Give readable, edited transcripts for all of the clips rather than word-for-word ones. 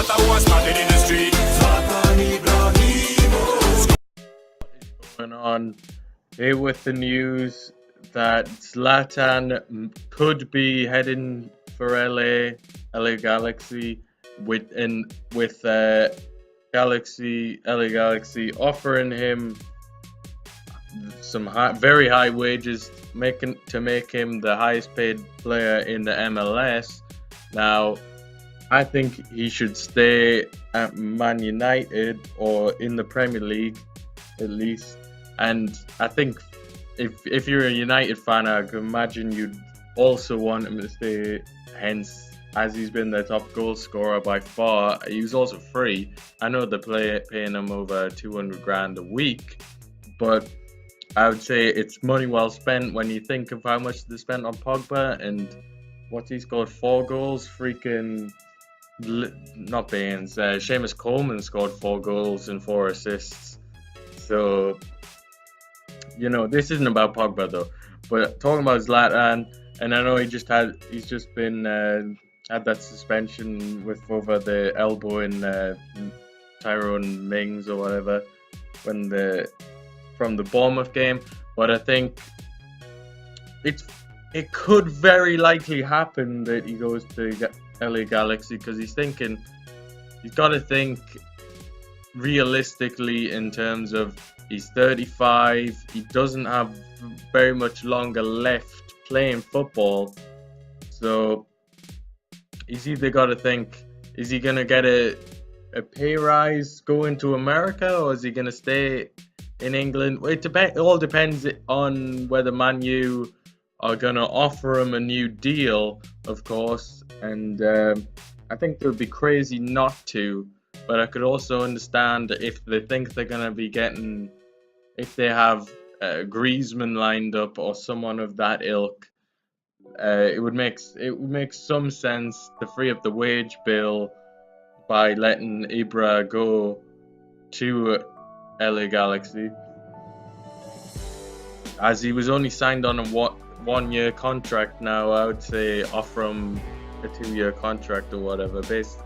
that I was started in the street. Zlatan Ibrahimovic. Going on here with the news that Zlatan could be heading for LA Galaxy with LA Galaxy offering him some very high wages, to make him the highest paid player in the MLS. Now, I think he should stay at Man United or in the Premier League at least. And I think if you're a United fan, I can imagine you'd also want him to stay. Hence, as he's been their top goal scorer by far, he was also free. I know they're paying him over 200 grand a week, but I would say it's money well spent when you think of how much they spent on Pogba and what he scored 4 goals. Freaking not Baines. Seamus Coleman scored 4 goals and 4 assists. So, this isn't about Pogba though. But talking about Zlatan, and I know he's just been had that suspension over the elbow in Tyrone Mings or whatever from the Bournemouth game. But I think it could very likely happen that he goes to LA Galaxy, because he's got to think realistically in terms of he's 35, he doesn't have very much longer left playing football, so he's either got to think, is he going to get a pay rise going to America, or is he going to stay in England? It all depends on whether Man U are going to offer him a new deal, of course, and I think they would be crazy not to. But I could also understand if they think they're going to be if they have Griezmann lined up or someone of that ilk, it would make some sense to free up the wage bill by letting Ibra go to LA Galaxy, as he was only signed on a 1-year contract. Now I would say offer him a 2-year contract or whatever. Since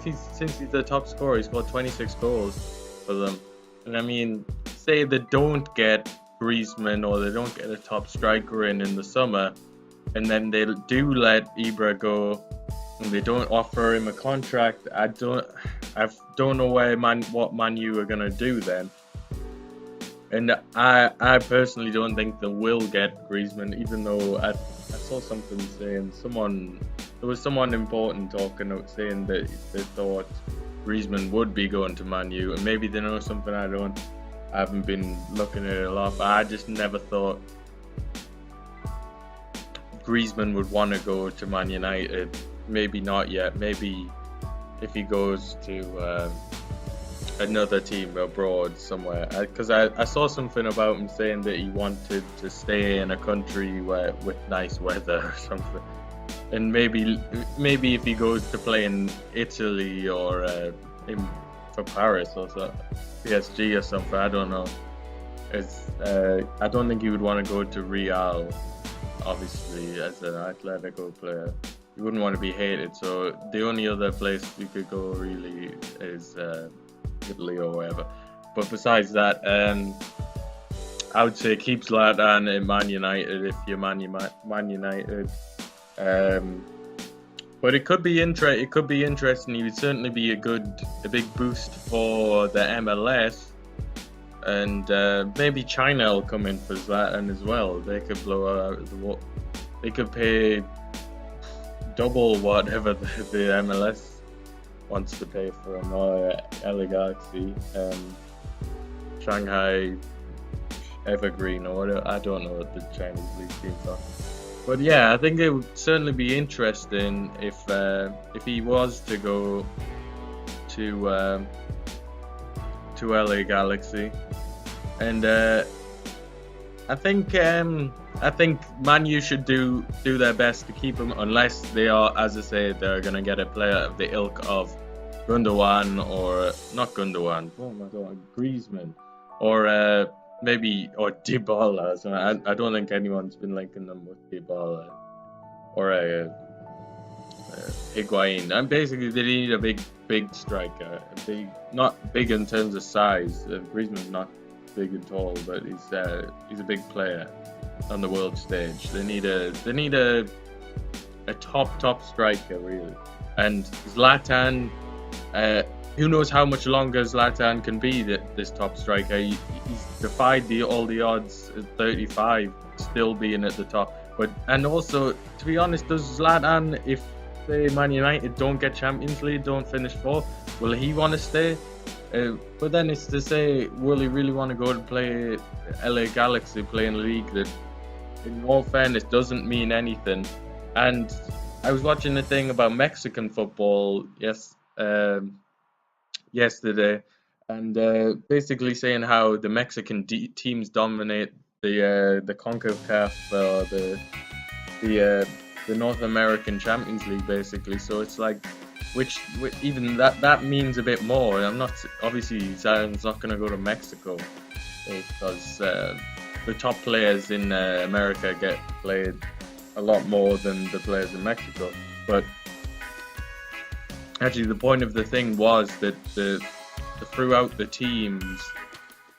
he's the top scorer, he scored 26 goals for them. And I mean, say they don't get Griezmann or they don't get a top striker in the summer, and then they do let Ibra go, and they don't offer him a contract. I don't know what Man U are gonna do then. And I personally don't think they will get Griezmann, even though I saw something saying there was someone important saying that they thought Griezmann would be going to Man U, and maybe they know something I haven't been looking at it a lot, but I just never thought Griezmann would want to go to Man United. Maybe not yet. Maybe if he goes to another team abroad somewhere, because I saw something about him saying that he wanted to stay in a country with nice weather or something. And maybe if he goes to play in Italy or for Paris or PSG or something, I don't know. I don't think he would want to go to Real, obviously, as an Atletico player. He wouldn't want to be hated, so the only other place you could go really is Italy or wherever. But besides that, I would say keep Zlatan in Man United if you're Man United. But it could be interesting. He would certainly be a big boost for the MLS, and maybe China will come in for Zlatan as well. They could blow out they could pay double whatever the MLS wants to pay for him, or LA Galaxy, Shanghai Evergreen, or whatever. I don't know what the Chinese league teams are. But yeah, I think it would certainly be interesting if he was to go to LA Galaxy, and I think Man U should do their best to keep him, unless they are, as I say, they're gonna get a player of the ilk of Gundogan, or not Gundogan. Oh my God, Griezmann, or Dybala. So I don't think anyone's been linking them with Dybala, or Higuain. And basically, they need a big striker. Not big in terms of size. Griezmann's not big and tall, but he's a big player on the world stage. They need a top striker really. And Zlatan, who knows how much longer Zlatan can be this top striker? He's defied all the odds at 35, still being at the top. And also, to be honest, does Zlatan, if say Man United don't get Champions League, don't finish fourth, will he want to stay? But then it's to say, will he really want to go to play LA Galaxy, play in a league that, in all fairness, doesn't mean anything? And I was watching a thing about Mexican football yesterday, and basically saying how the Mexican teams dominate the CONCACAF, the North American Champions League, basically. So it's like, which even that means a bit more. I'm not, obviously Zion's not going to go to Mexico because the top players in America get played a lot more than the players in Mexico. But actually, the point of the thing was that throughout the teams,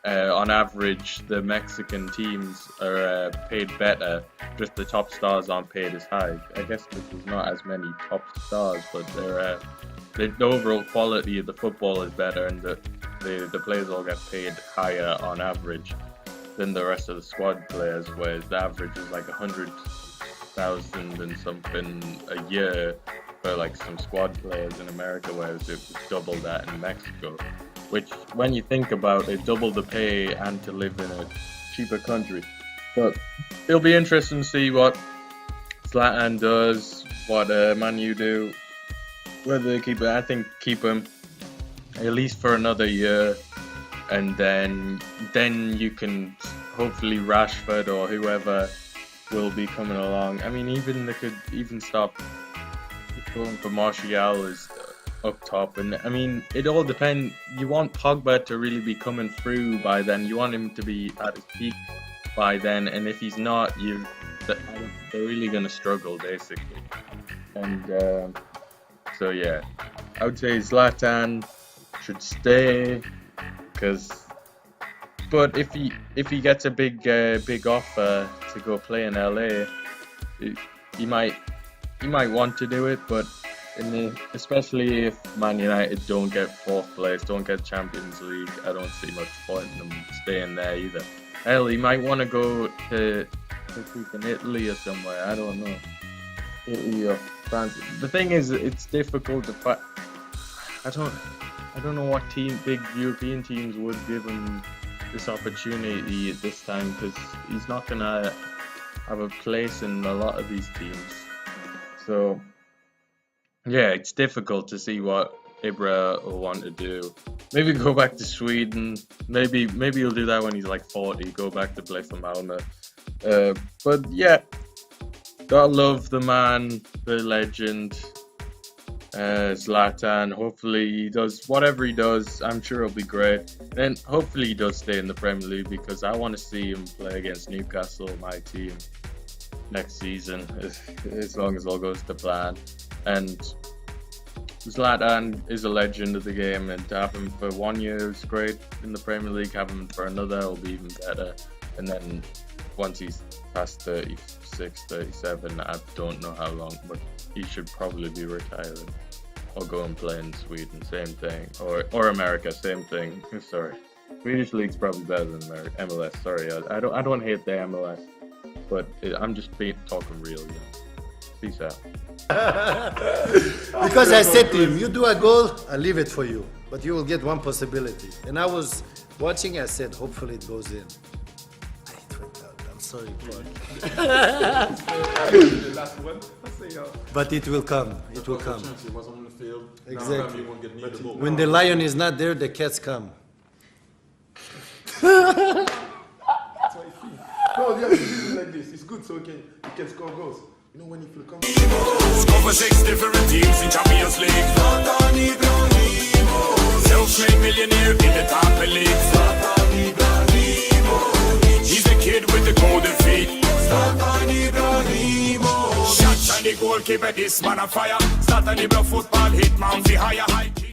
on average, the Mexican teams are paid better. Just the top stars aren't paid as high. I guess because there's not as many top stars, but the overall quality of the football is better, and the players all get paid higher on average than the rest of the squad players, whereas the average is like 100,000 and something a year for like some squad players in America, whereas it was double that in Mexico. Which, when you think about it, double the pay and to live in a cheaper country. But it'll be interesting to see what Zlatan does, what Man U do, whether they keep him. I think keep him at least for another year, and then you can hopefully Rashford or whoever will be coming along. I mean, they could even stop going for Martial as up top, and I mean, it all depends. You want Pogba to really be coming through by then. You want him to be at his peak by then, and if he's not, they're really gonna struggle basically. And so yeah, I would say Zlatan should stay, but if he gets a big offer to go play in LA, he might want to do it, but especially if Man United don't get fourth place, don't get Champions League, I don't see much point in them staying there either. Hell, he might want to go to Italy or somewhere, I don't know. Italy or France. The thing is, it's difficult to find. I don't know what big European teams would give him this opportunity at this time, because he's not gonna have a place in a lot of these teams. So yeah, it's difficult to see what Ibra will want to do. Maybe go back to Sweden. Maybe he'll do that when he's like 40. Go back to play for Malmö. But yeah, gotta love the man, the legend, Zlatan. Hopefully he does whatever he does. I'm sure it'll be great. And hopefully he does stay in the Premier League, because I want to see him play against Newcastle, my team, next season, as long as all goes to plan. And Zlatan is a legend of the game, and to have him for 1 year is great in the Premier League. Have him for another will be even better. And then once he's past 36, 37, I don't know how long, but he should probably be retiring or go and play in Sweden, same thing, or America, same thing. Sorry, Swedish league's probably better than MLS. Sorry, I don't hate the MLS, but I'm just talking real. Peace out. Because I said to him, you do a goal, I'll leave it for you, but you will get one possibility. And I was watching, I said, hopefully it goes in. It went out. I'm sorry, Paul. The last one. But it will come. It will come. It was on the field. Exactly. Now won't get near the ball. When the lion is not there, the cats come. That's what I feel. No, you have to do it like this. It's good so you can score goals. You know when you feel comfortable. Score for 6 different teams in Champions League. Zlatan Ibrahimovic, self-made millionaire in the top league. Zlatan Ibrahimovic, he's the kid with the golden feet. Zlatan Ibrahimovic, shots and the goal goalkeeper, this man a fire. Start a nibble football, hit man